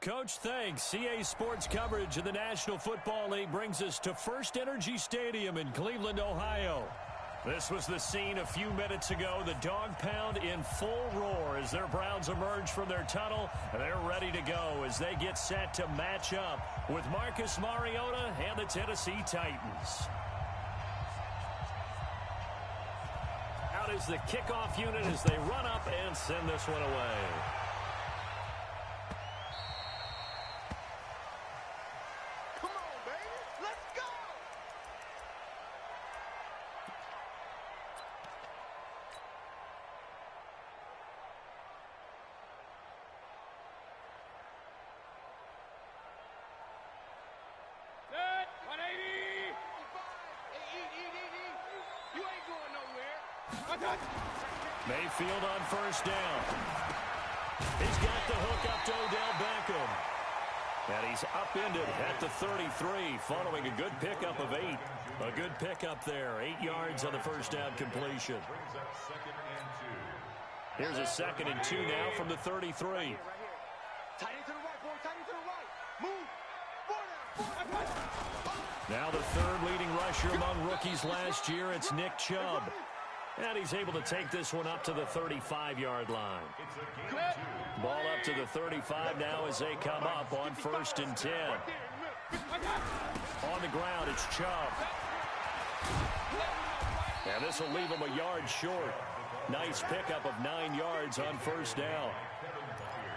Coach. Thanks. CA Sports coverage of the National Football League brings us to First Energy Stadium in Cleveland, Ohio. This was the scene a few minutes ago. The dog pound in full roar as their Browns emerge from their tunnel. They're ready to go as they get set to match up with Marcus Mariota and the Tennessee Titans. Out is the kickoff unit as they run up and send this one away. Mayfield on first down. He's got the hook up to Odell Beckham. And he's upended at the 33 following a good pickup of 8. A good pickup there. 8 yards on the first down completion. Here's a 2nd and 2 now from the 33. Now the third leading rusher among rookies last year. It's Nick Chubb. And he's able to take this one up to the 35-yard line. Ball up to the 35 now as they come up on 1st and 10. On the ground, it's Chubb. And this will leave him a yard short. Nice pickup of 9 yards on first down.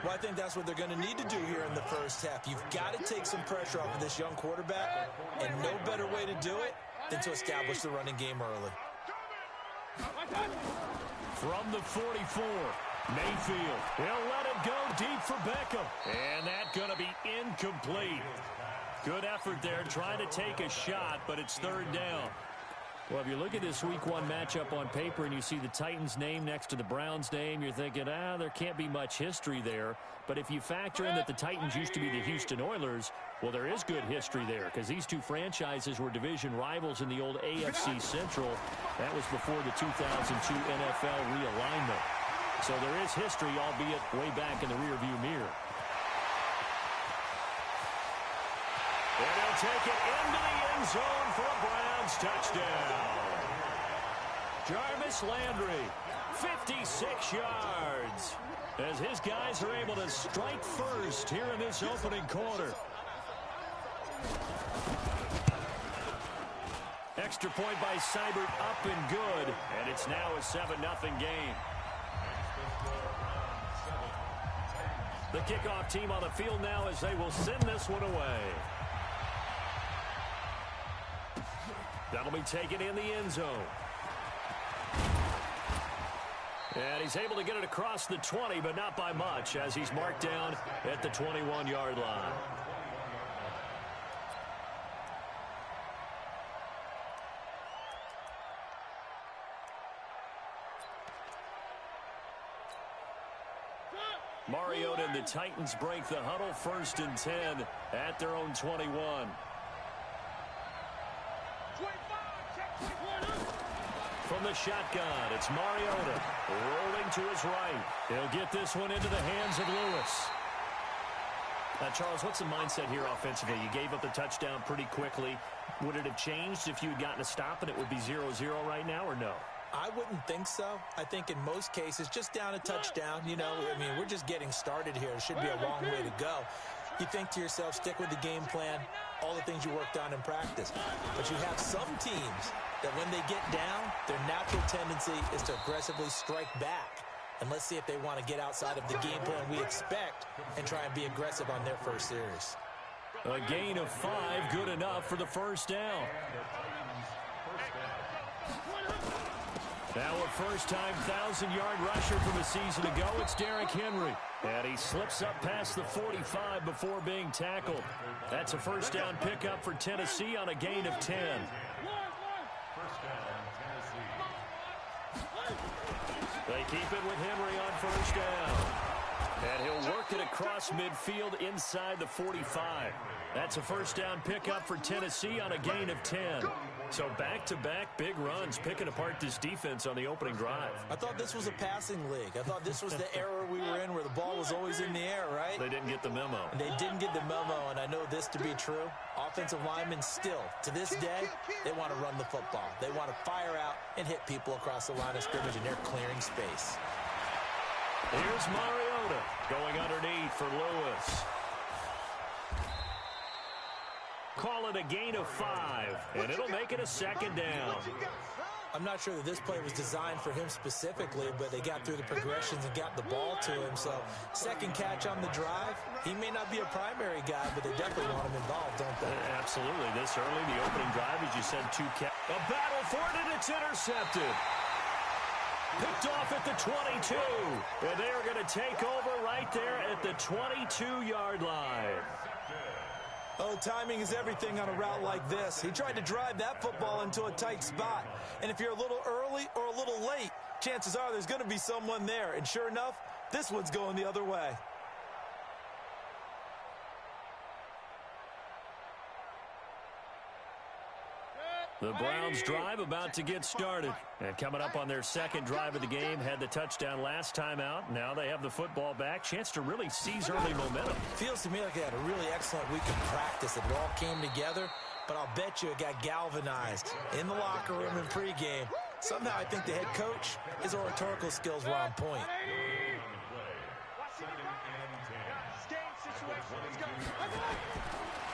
Well, I think that's what they're going to need to do here in the first half. You've got to take some pressure off of this young quarterback, and no better way to do it than to establish the running game early. From the 44, Mayfield. He'll let it go deep for Beckham. And that's going to be incomplete. Good effort there trying to take a shot, but it's 3rd down. Well, if you look at this Week 1 matchup on paper and you see the Titans' name next to the Browns' name, you're thinking, there can't be much history there. But if you factor in that the Titans used to be the Houston Oilers, well, there is good history there because these two franchises were division rivals in the old AFC Central. That was before the 2002 NFL realignment. So there is history, albeit way back in the rearview mirror. And they'll take it into the end zone for a Browns touchdown. Jarvis Landry, 56 yards. As his guys are able to strike first here in this opening quarter. Extra point by Seibert up and good. And it's now a 7-0 game. The kickoff team on the field now as they will send this one away. That'll be taken in the end zone. And he's able to get it across the 20, but not by much, as he's marked down at the 21-yard line. Mariota and the Titans break the huddle, 1st and 10 at their own 21. From the shotgun, it's Mariota rolling to his right. He'll get this one into the hands of Lewis. Charles, what's the mindset here offensively? You gave up the touchdown pretty quickly. Would it have changed if you had gotten a stop and it would be 0-0 right now, or no? I wouldn't think so. I think in most cases, just down a touchdown, we're just getting started here. It should be a long way to go. You think to yourself, stick with the game plan, all the things you worked on in practice. But you have some teams that when they get down, their natural tendency is to aggressively strike back. And let's see if they want to get outside of the game plan we expect and try and be aggressive on their first series. A gain of 5, good enough for the first down. Now a first-time 1,000-yard rusher from a season ago, it's Derrick Henry. And he slips up past the 45 before being tackled. That's a first down pickup for Tennessee on a gain of 10. They keep it with Henry on first down. And he'll work it across midfield inside the 45. That's a first down pickup for Tennessee on a gain of 10. So back-to-back big runs picking apart this defense on the opening drive. I thought this was a passing league. I thought this was the era we were in where the ball was always in the air, right? They didn't get the memo. And they didn't get the memo, and I know this to be true. Offensive linemen still, to this day, they want to run the football. They want to fire out and hit people across the line of scrimmage, and they're clearing space. Here's Mariota going underneath for Lewis. Call it a gain of 5, and it'll make it a second down. I'm not sure that this play was designed for him specifically, but they got through the progressions and got the ball to him. So second catch on the drive. He may not be a primary guy, but they definitely want him involved, don't they? Absolutely. This early, the opening drive, as you said, a battle for it, and it's intercepted. Picked off at the 22. And they are going to take over right there at the 22-yard line. Oh, timing is everything on a route like this. He tried to drive that football into a tight spot. And if you're a little early or a little late, chances are there's going to be someone there. And sure enough, this one's going the other way. The Browns drive about to get started. And coming up on their second drive of the game, had the touchdown last time out. Now they have the football back. Chance to really seize early momentum. Feels to me like they had a really excellent week of practice. It all came together, but I'll bet you it got galvanized in the locker room in pregame. Somehow I think the head coach, his oratorical skills were on point.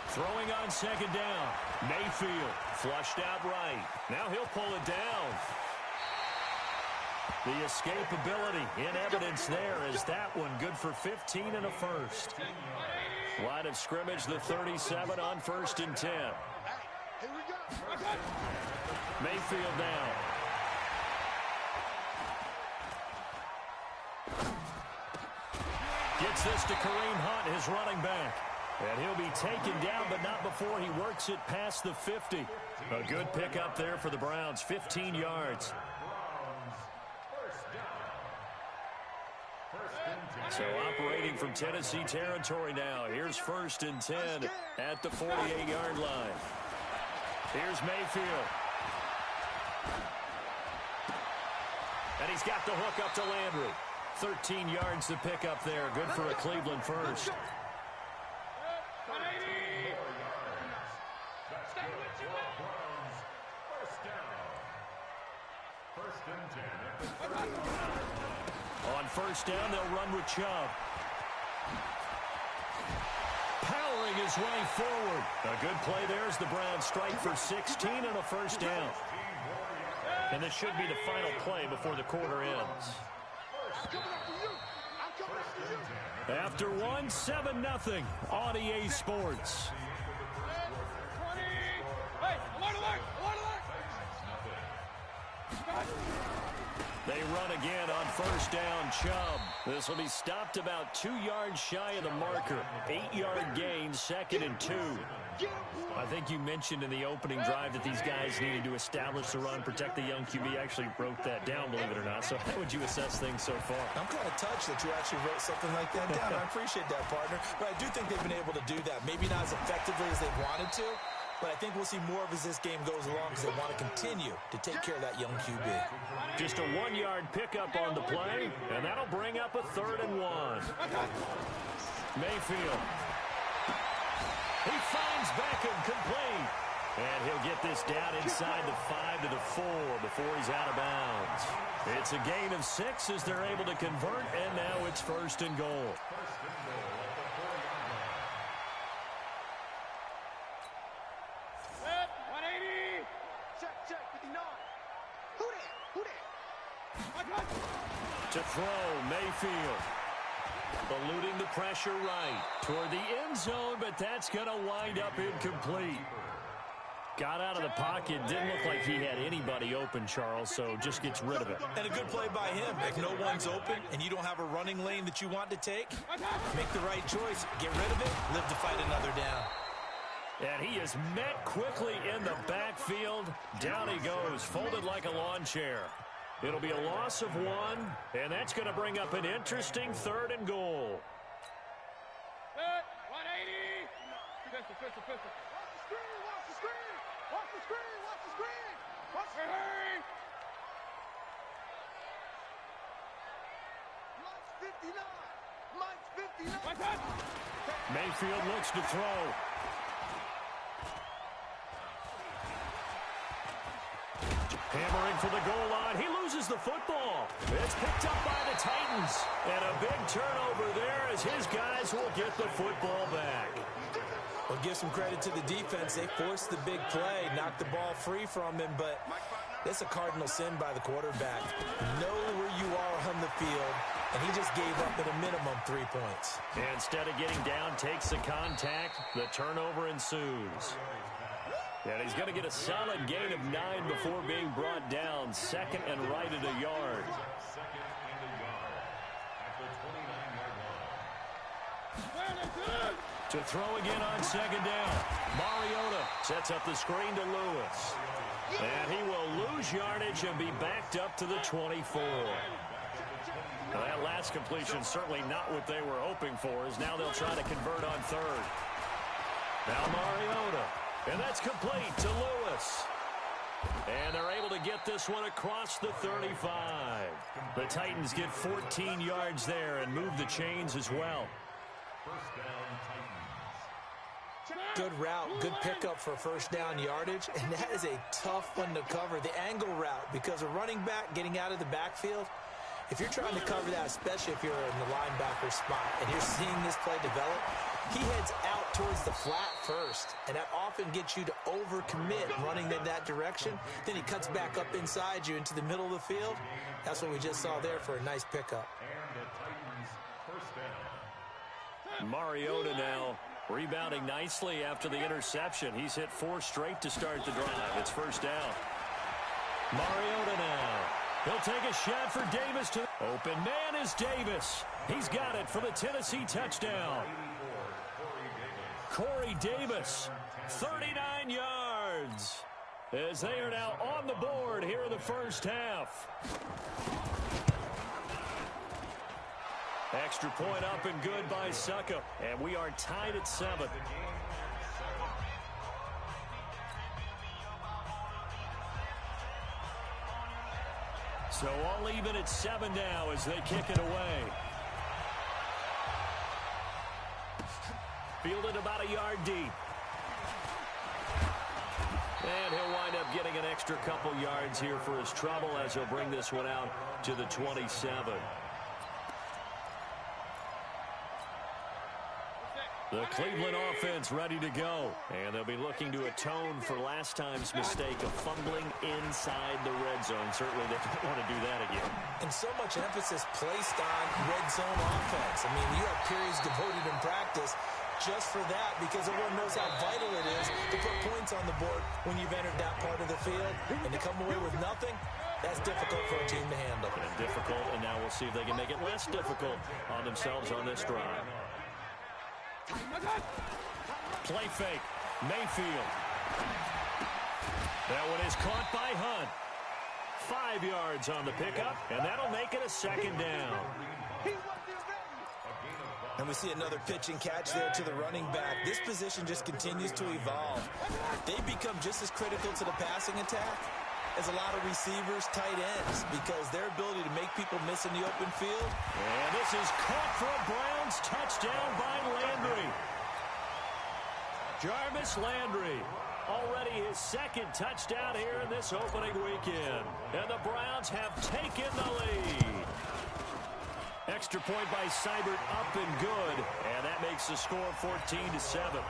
Throwing on second down. Mayfield flushed out right. Now he'll pull it down. The escapability in evidence there is that one good for 15 and a first. Line of scrimmage, the 37 on 1st and 10. Mayfield down. Gets this to Kareem Hunt, his running back. And he'll be taken down, but not before he works it past the 50. A good pickup there for the Browns, 15 yards. So operating from Tennessee territory now. Here's 1st and 10 at the 48-yard line. Here's Mayfield. And he's got the hook up to Landry. 13 yards to pick up there. Good for a Cleveland first. On 1st down, they'll run with Chubb. Powering his way forward. A good play there as the Browns strike for 16 and a first down. And this should be the final play before the quarter ends. After one, 7-0 on EA Sports. They run again on 1st down, Chubb. This will be stopped about 2 yards shy of the marker. 8-yard gain, 2nd and 2. I think you mentioned in the opening drive that these guys needed to establish the run, protect the young QB. Actually wrote that down, believe it or not. So how would you assess things so far? I'm kind of touched that you actually wrote something like that down. I appreciate that, partner. But I do think they've been able to do that. Maybe not as effectively as they wanted to, but I think we'll see more of as this game goes along because they want to continue to take care of that young QB. Just a 1-yard pickup on the play, and that'll bring up a 3rd and 1. Mayfield. He finds Beckham complete. And he'll get this down inside the 5 to the 4 before he's out of bounds. It's a gain of 6 as they're able to convert, and now it's 1st and goal. To throw, Mayfield. Eluding the pressure right toward the end zone, but that's going to wind up incomplete. Got out of the pocket. Didn't look like he had anybody open, Charles, so just gets rid of it. And a good play by him. If no one's open and you don't have a running lane that you want to take, make the right choice. Get rid of it. Live to fight another down. And he is met quickly in the backfield. Down he goes, folded like a lawn chair. It'll be a loss of 1, and that's going to bring up an interesting 3rd and goal. 180. Pistol. Watch the screen. Watch the screen. Mike's 59. Mayfield looks to throw. Hammering for the goal line. He loses the football. It's picked up by the Titans. And a big turnover there as his guys will get the football back. Well, give some credit to the defense. They forced the big play, knocked the ball free from him, but that's a cardinal sin by the quarterback. Know where you are on the field, and he just gave up at a minimum 3 points. And instead of getting down, takes the contact. The turnover ensues. And he's going to get a solid gain of 9 before being brought down. 2nd and right at a yard. To throw again on 2nd down. Mariota sets up the screen to Lewis. And he will lose yardage and be backed up to the 24. Now that last completion certainly not what they were hoping for, as now they'll try to convert on 3rd. Now Mariota. And that's complete to Lewis. And they're able to get this one across the 35. The Titans get 14 yards there and move the chains as well. Good route, good pickup for first down yardage, and that is a tough one to cover, the angle route, because a running back getting out of the backfield, if you're trying to cover that, especially if you're in the linebacker spot and you're seeing this play develop, he heads out towards the flat first, and that often gets you to overcommit running in that direction. Then he cuts back up inside you into the middle of the field. That's what we just saw there for a nice pickup. Mariota now rebounding nicely after the interception. He's hit 4 straight to start the drive. It's first down. Mariota now. He'll take a shot for Davis. To open man is Davis. He's got it for the Tennessee touchdown. Corey Davis, 39 yards, as they are now on the board here in the first half. Extra point up and good by Succop, and we are tied at 7. So all even at 7 now as they kick it away. Fielded about a yard deep. And he'll wind up getting an extra couple yards here for his trouble as he'll bring this one out to the 27. The Cleveland offense ready to go. And they'll be looking to atone for last time's mistake of fumbling inside the red zone. Certainly they don't want to do that again. And so much emphasis placed on red zone offense. I mean, you have periods devoted in practice just for that, because everyone knows how vital it is to put points on the board when you've entered that part of the field. And to come away with nothing, that's difficult for a team to handle. And difficult, and now we'll see if they can make it less difficult on themselves on this drive. Play fake. Mayfield. That one is caught by Hunt. 5 yards on the pickup, and that'll make it a 2nd down. And we see another pitch and catch there to the running back. This position just continues to evolve. They become just as critical to the passing attack as a lot of receivers, tight ends, because their ability to make people miss in the open field. And this is caught for a Browns touchdown by Landry. Jarvis Landry, already his 2nd touchdown here in this opening weekend. And the Browns have taken the lead. Extra point by Seibert, up and good. And that makes the score 14-7.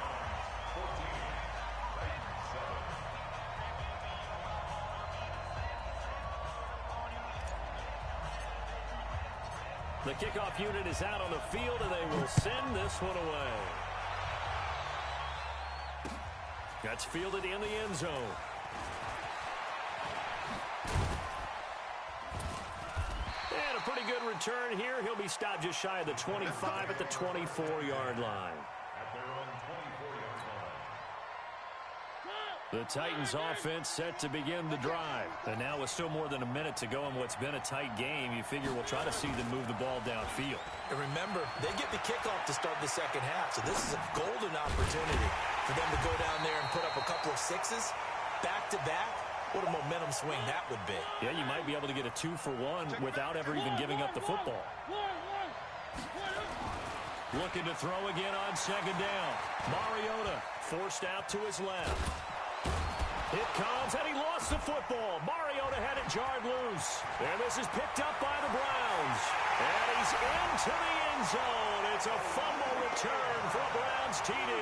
The kickoff unit is out on the field, and they will send this one away. That's fielded in the end zone. And a pretty good return here. He'll be stopped just shy of the 25 at the 24-yard line. The Titans offense set to begin the drive. And now with still more than a minute to go in what's been a tight game, you figure we'll try to see them move the ball downfield. And remember, they get the kickoff to start the second half, so this is a golden opportunity for them to go down there and put up a couple of sixes back-to-back. What a momentum swing that would be. Yeah, you might be able to get a 2-for-1 without ever even giving up the football. Looking to throw again on second down. Mariota forced out to his left. It comes, and he lost the football. Mariota had it jarred loose. And this is picked up by the Browns. And he's into the end zone. It's a fumble return for a Browns TD.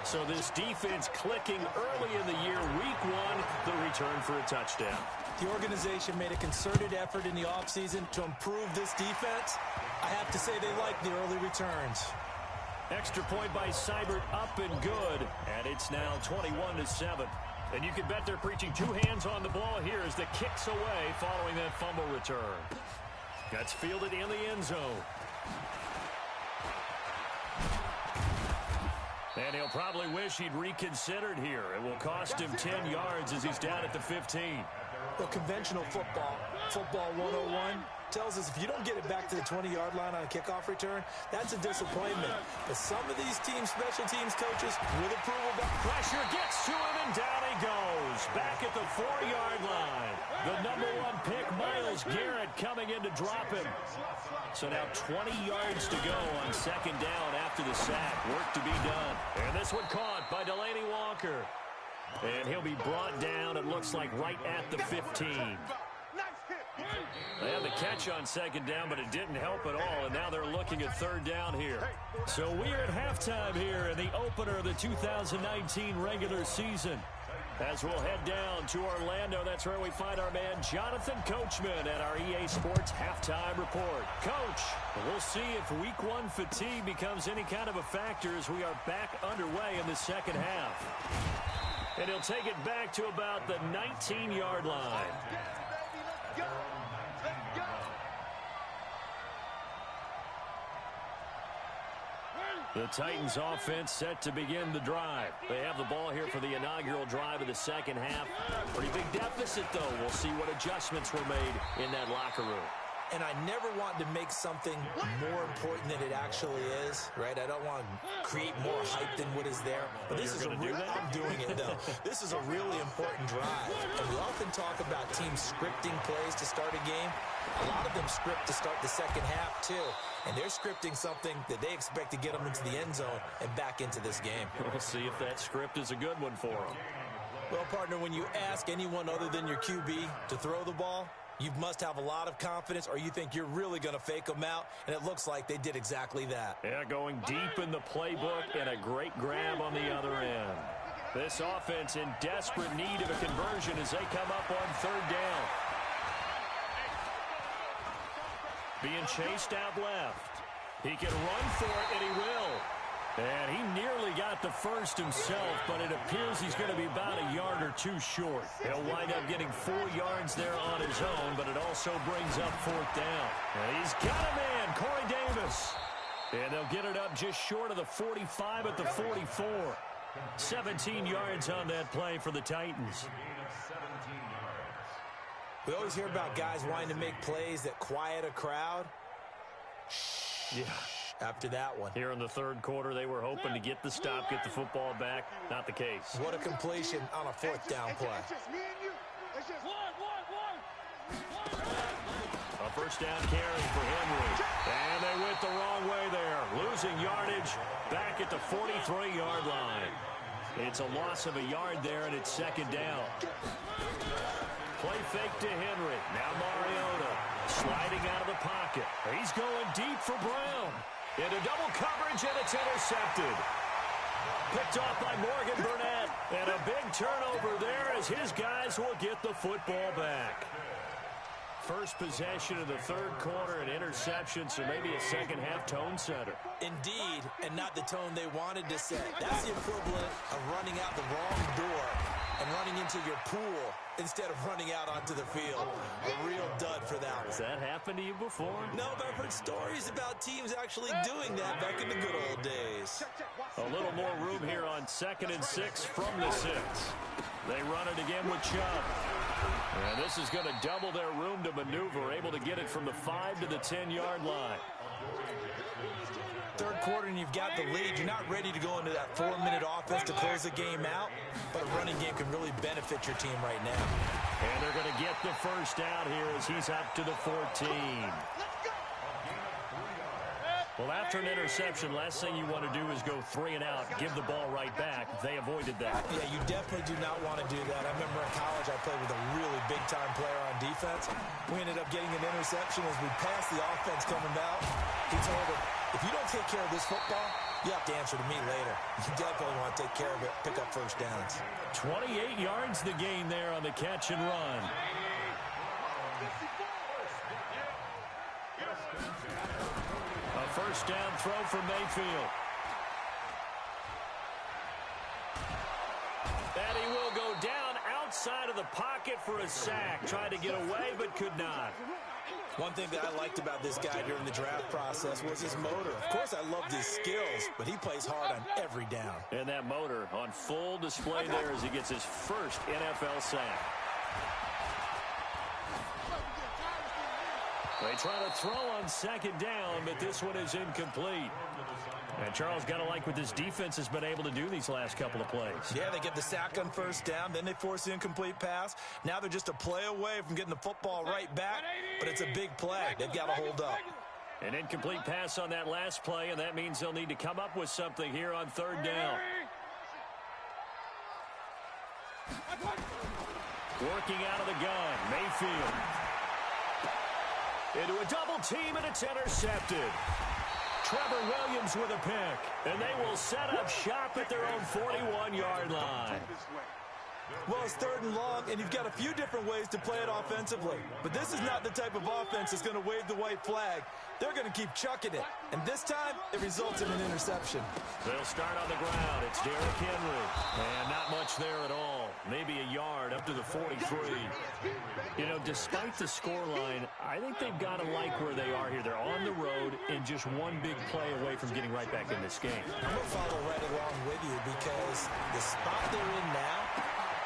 So this defense clicking early in the year, week one, the return for a touchdown. The organization made a concerted effort in the offseason to improve this defense. I have to say they like the early returns. Extra point by Seibert, up and good. And it's now 21-7. And you can bet they're preaching two hands on the ball here as the kick's away following that fumble return. That's fielded in the end zone. And he'll probably wish he'd reconsidered here. It will cost him 10 yards as he's down at the 15. Well, conventional football 101, tells us if you don't get it back to the 20-yard line on a kickoff return, that's a disappointment. But some of these special teams coaches will approve of that. Pressure gets to him, and down he goes. Back at the 4-yard line. The #1 pick, Myles Garrett, coming in to drop him. So now 20 yards to go on second down after the sack. Work to be done. And this one caught by Delanie Walker. And he'll be brought down, it looks like, right at the 15. They had the catch on second down, but it didn't help at all, and now they're looking at third down here. So we're at halftime here in the opener of the 2019 regular season. As we'll head down to Orlando, that's where we find our man Jonathan Coachman at our EA Sports Halftime Report. Coach, we'll see if week one fatigue becomes any kind of a factor as we are back underway in the second half. And he'll take it back to about the 19-yard line. The Titans offense set to begin the drive. They have the ball here for the inaugural drive of the second half. Pretty big deficit, though. We'll see what adjustments were made in that locker room. And I never want to make something more important than it actually is, right? I don't want to create more hype than what is there. But this is a real, I'm doing it, though. This is a really important drive. And we often talk about teams scripting plays to start a game. A lot of them script to start the second half, too. And they're scripting something that they expect to get them into the end zone and back into this game. We'll see if that script is a good one for them. Well, partner, when you ask anyone other than your QB to throw the ball, you must have a lot of confidence, or you think you're really going to fake them out, and it looks like they did exactly that. Yeah, going deep in the playbook and a great grab on the other end. This offense in desperate need of a conversion as they come up on third down. Being chased out left. He can run for it, and he will. And he nearly got the first himself, but it appears he's going to be about a yard or two short. He'll wind up getting 4 yards there on his own, but it also brings up fourth down. And he's got a man, Corey Davis. And they'll get it up just short of the 45 at the 44. 17 yards on that play for the Titans. We always hear about guys wanting to make plays that quiet a crowd. Yeah. After that one. Here in the third quarter, they were hoping to get the stop, get the football back. Not the case. What a completion on a fourth down play. A first down carry for Henry. And they went the wrong way there. Losing yardage back at the 43-yard line. It's a loss of a yard there, and it's second down. Play fake to Henry. Now Mariota sliding out of the pocket. He's going deep for Brown. Into double coverage, and it's intercepted. Picked off by Morgan Burnett. And a big turnover there as his guys will get the football back. First possession of the third quarter, an interception, so maybe a second-half tone setter. Indeed, and not the tone they wanted to set. That's the equivalent of running out the wrong door and running into your pool instead of running out onto the field. A real dud for that one. Has that happened to you before? No, but I've heard stories about teams actually doing that back in the good old days. A little more room here on 2nd and 6 from the 6. They run it again with Chubb. And this is going to double their room to maneuver, able to get it from the 5 to the 10-yard line. Third quarter and you've got the lead. You're not ready to go into that 4-minute offense to close the game out, but a running game can really benefit your team right now. And they're going to get the first down here as he's up to the 14. Well, after an interception, last thing you want to do is go 3 and out, give the ball right back. They avoided that. Yeah, you definitely do not want to do that. I remember in college I played with a really big-time player on defense. We ended up getting an interception as we passed the offense coming out. He told him, if you don't take care of this football, you have to answer to me later. You definitely want to take care of it, pick up first downs. 28 yards the gain there on the catch and run. A first down throw for Mayfield. And he will go down outside of the pocket for a sack. Tried to get away, but could not. One thing that I liked about this guy during the draft process was his motor. Of course, I loved his skills, but he plays hard on every down. And that motor on full display there as he gets his first NFL sack. They try to throw on 2nd down, but this one is incomplete. And Charles, got to like what this defense has been able to do these last couple of plays. Yeah, they get the sack on first down, then they force the incomplete pass. Now they're just a play away from getting the football right back, but it's a big play. They've got to hold up. An incomplete pass on that last play, and that means they'll need to come up with something here on 3rd down. Working out of the gun, Mayfield. Into a double team, and it's intercepted. Trevor Williams with a pick, and they will set up shop at their own 41-yard line. Well, it's 3rd and long, and you've got a few different ways to play it offensively. But this is not the type of offense that's going to wave the white flag. They're going to keep chucking it. And this time, it results in an interception. They'll start on the ground. It's Derrick Henry. And not much there at all. Maybe a yard up to the 43. You know, despite the scoreline, I think they've got to like where they are here. They're on the road and just one big play away from getting right back in this game. I'm going to follow right along with you because the spot they're in now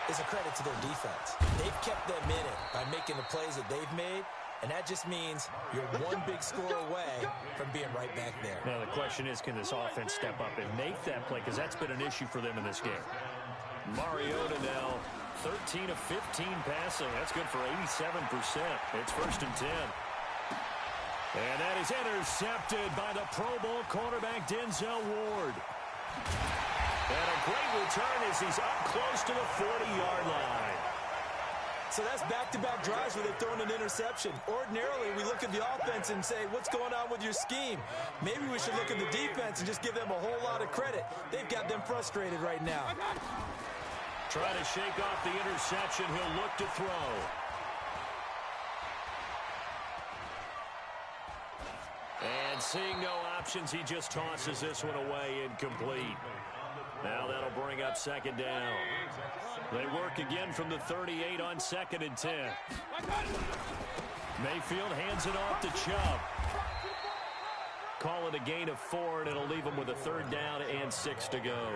is a credit to their defense. They've kept them in it by making the plays that they've made, and that just means you're one big score away from being right back there. Now, the question is, can this offense step up and make that play? Because that's been an issue for them in this game. Mariota now 13 of 15 passing. That's good for 87%. It's 1st and 10. And that is intercepted by the Pro Bowl cornerback Denzel Ward. And a great return as he's up close to the 40-yard line. So that's back-to-back drives where they've thrown an interception. Ordinarily, we look at the offense and say, what's going on with your scheme? Maybe we should look at the defense and just give them a whole lot of credit. They've got them frustrated right now. Trying to shake off the interception. He'll look to throw. And seeing no options, he just tosses this one away, incomplete. Now that'll bring up 2nd down. They work again from the 38 on 2nd and 10. Mayfield hands it off to Chubb. Call it a gain of 4, and it'll leave him with a 3rd down and 6 to go.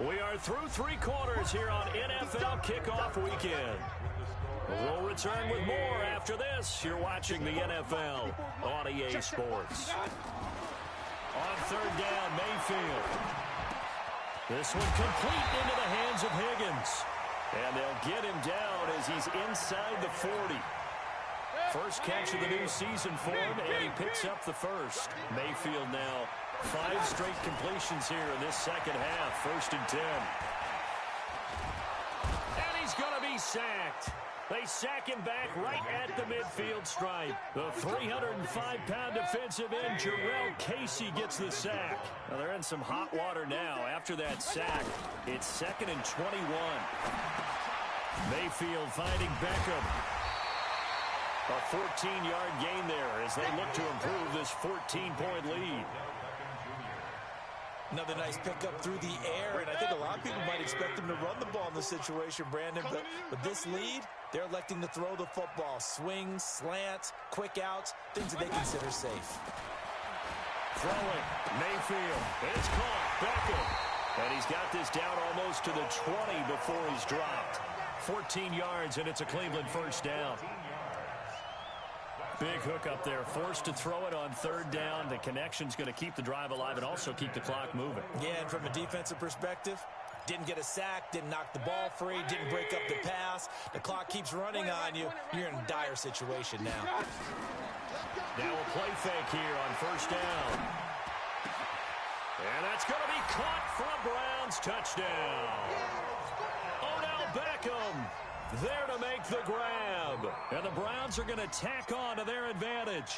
We are through 3 quarters here on NFL Kickoff Weekend. We'll return with more after this. You're watching the NFL on EA Sports. On 3rd down, Mayfield. This one complete into the hands of Higgins. And they'll get him down as he's inside the 40. First catch of the new season for him, and he picks up the first. Mayfield now 5 straight completions here in this second half. 1st and 10. And he's going to be sacked. They sack him back right at the midfield stripe. The 305-pound defensive end, Jarrell Casey, gets the sack. Now they're in some hot water now. After that sack, it's 2nd and 21. Mayfield finding Beckham. A 14-yard gain there as they look to improve this 14-point lead. Another nice pickup through the air, and I think a lot of people might expect him to run the ball in this situation, Brandon, but with this lead, they're electing to throw the football. Swings, slants, quick outs, things that they consider safe. Throwing, Mayfield. It's caught. Beckham. And he's got this down almost to the 20 before he's dropped. 14 yards, and it's a Cleveland first down. Big hook up there. Forced to throw it on third down. The connection's going to keep the drive alive and also keep the clock moving. Yeah, and from a defensive perspective, didn't get a sack, didn't knock the ball free, didn't break up the pass. The clock keeps running on you. You're in a dire situation now. Now a play fake here on first down. And that's going to be caught for a Browns touchdown. Odell Beckham there to make the grab. And the Browns are going to tack on to their advantage.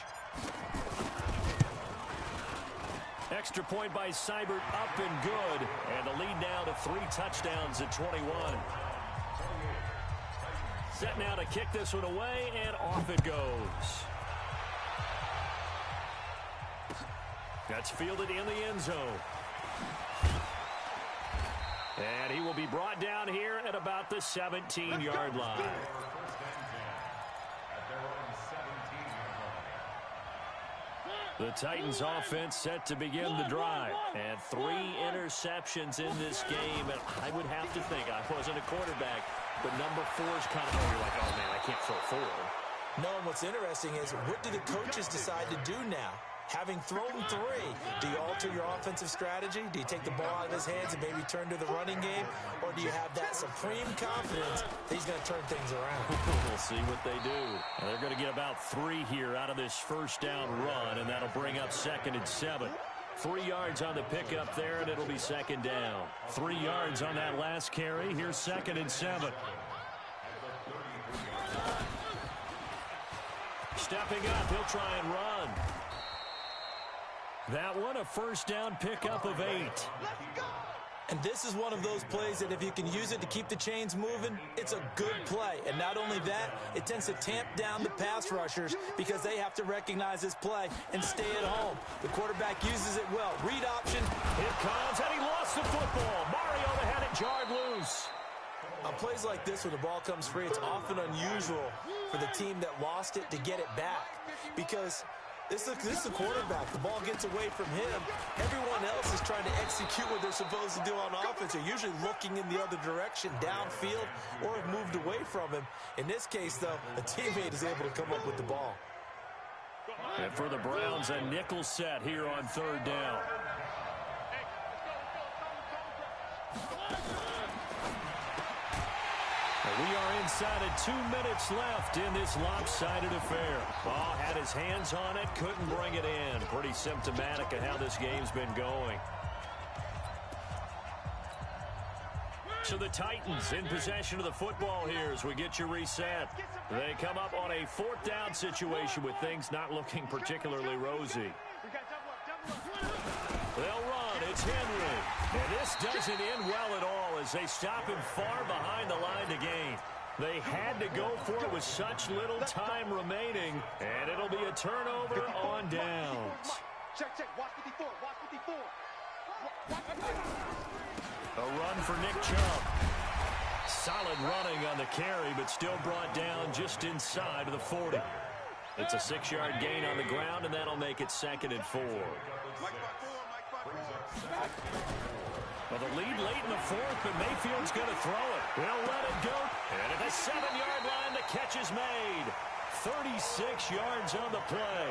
Extra point by Seibert up and good. And the lead now to 3 touchdowns at 21. Set now to kick this one away, and off it goes. That's fielded in the end zone. And he will be brought down here at about the 17-yard line. The Titans offense set to begin the drive. And 3 interceptions in this game. And I would have to think, I wasn't a quarterback, but number 4 is kind of, you're like, oh man, I can't throw 4. No, and what's interesting is, what do the coaches decide to do now? Having thrown 3, do you alter your offensive strategy? Do you take the ball out of his hands and maybe turn to the running game? Or do you have that supreme confidence that he's going to turn things around? We'll see what they do. And they're going to get about 3 here out of this first down run, and that'll bring up 2nd and 7. 3 yards on the pickup there, and it'll be 2nd down. 3 yards on that last carry. Here's 2nd and 7. Stepping up, he'll try and run. That one, a first down pickup of 8. And this is one of those plays that if you can use it to keep the chains moving, it's a good play. And not only that, it tends to tamp down the pass rushers because they have to recognize this play and stay at home. The quarterback uses it well. Read option. Here comes, and he lost the football. Mario had it jarred loose. On plays like this, when the ball comes free, it's often unusual for the team that lost it to get it back because this is a quarterback. The ball gets away from him. Everyone else is trying to execute what they're supposed to do on offense. They're usually looking in the other direction, downfield, or have moved away from him. In this case, though, a teammate is able to come up with the ball. And for the Browns, a nickel set here on third down. We are inside of 2 minutes left in this lopsided affair. Ball had his hands on it, couldn't bring it in. Pretty symptomatic of how this game's been going. So the Titans in possession of the football here as we get you reset. They come up on a 4th down situation with things not looking particularly rosy. They'll run. It's Henry. And this doesn't end well at all as they stop him far behind the line to gain. They had to go for it with such little time remaining, and it'll be a turnover on downs. Check. Watch 54. Watch 54. A run for Nick Chubb. Solid running on the carry, but still brought down just inside of the 40. It's a 6-yard gain on the ground, and that'll make it 2nd and 4. Well, the lead late in the 4th, but Mayfield's going to throw it. He'll let it go. And at the 7-yard line, the catch is made. 36 yards on the play.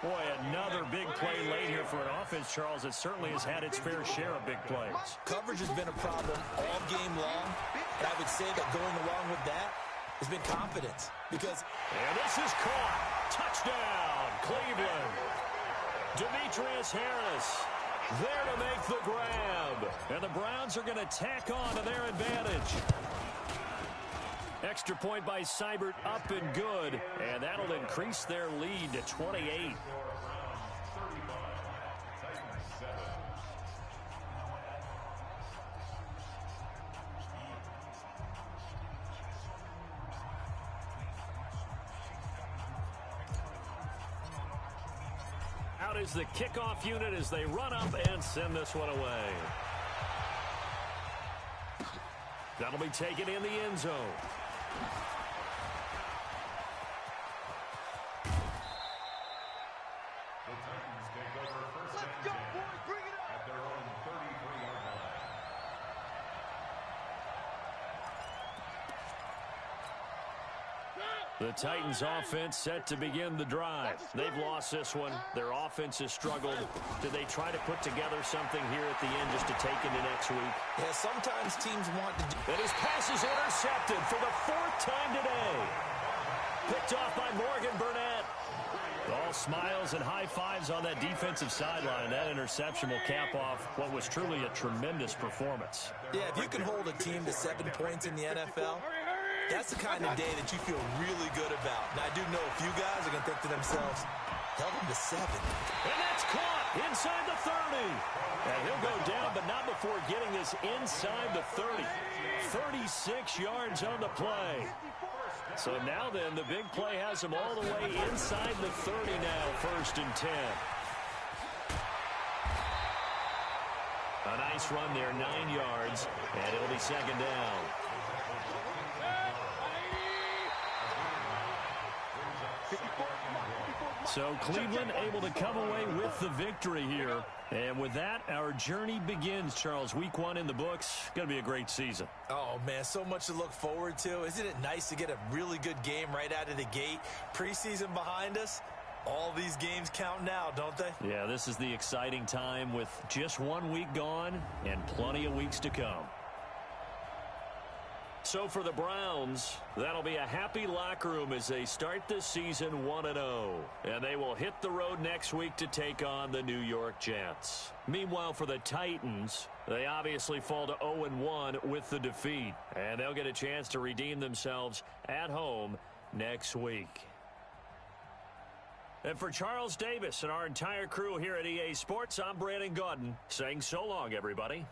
Boy, another big play late here for an offense, Charles, that certainly has had its fair share of big plays. Coverage has been a problem all game long, and I would say that going along with that has been confidence. Because and this is caught. Touchdown, Cleveland. Demetrius Harris there to make the grab. And the Browns are going to tack on to their advantage. Extra point by Seibert up and good. And that'll increase their lead to 28. out is the kickoff unit as they run up and send this one away. That'll be taken in the end zone. Let's go, boys. Bring it up. At their own 33-yard line. The Titans offense set to begin the drive. They've lost this one. Their offense has struggled. Do they try to put together something here at the end just to take into next week? Yeah, sometimes teams want to do. And his pass is intercepted for the 4th time today. Picked off by Morgan Burnett. All smiles and high fives on that defensive sideline. That interception will cap off what was truly a tremendous performance. Yeah, if you can hold a team to 7 points in the NFL, that's the kind of day that you feel really good about. And I do know a few guys are going to think to themselves, held them to 7. And that's caught inside the 30. And he'll go down, but not before getting this inside the 30. 36 yards on the play. So now then, the big play has him all the way inside the 30 now, 1st and 10. A nice run there, 9 yards, and it'll be 2nd down. So Cleveland able to come away with the victory here. And with that, our journey begins, Charles. Week 1 in the books. Going to be a great season. Oh, man, so much to look forward to. Isn't it nice to get a really good game right out of the gate? Preseason behind us. All these games count now, don't they? Yeah, this is the exciting time with just 1 week gone and plenty of weeks to come. So for the Browns, that'll be a happy locker room as they start this season 1-0. And they will hit the road next week to take on the New York Jets. Meanwhile, for the Titans, they obviously fall to 0-1 with the defeat. And they'll get a chance to redeem themselves at home next week. And for Charles Davis and our entire crew here at EA Sports, I'm Brandon Gaudin saying so long, everybody.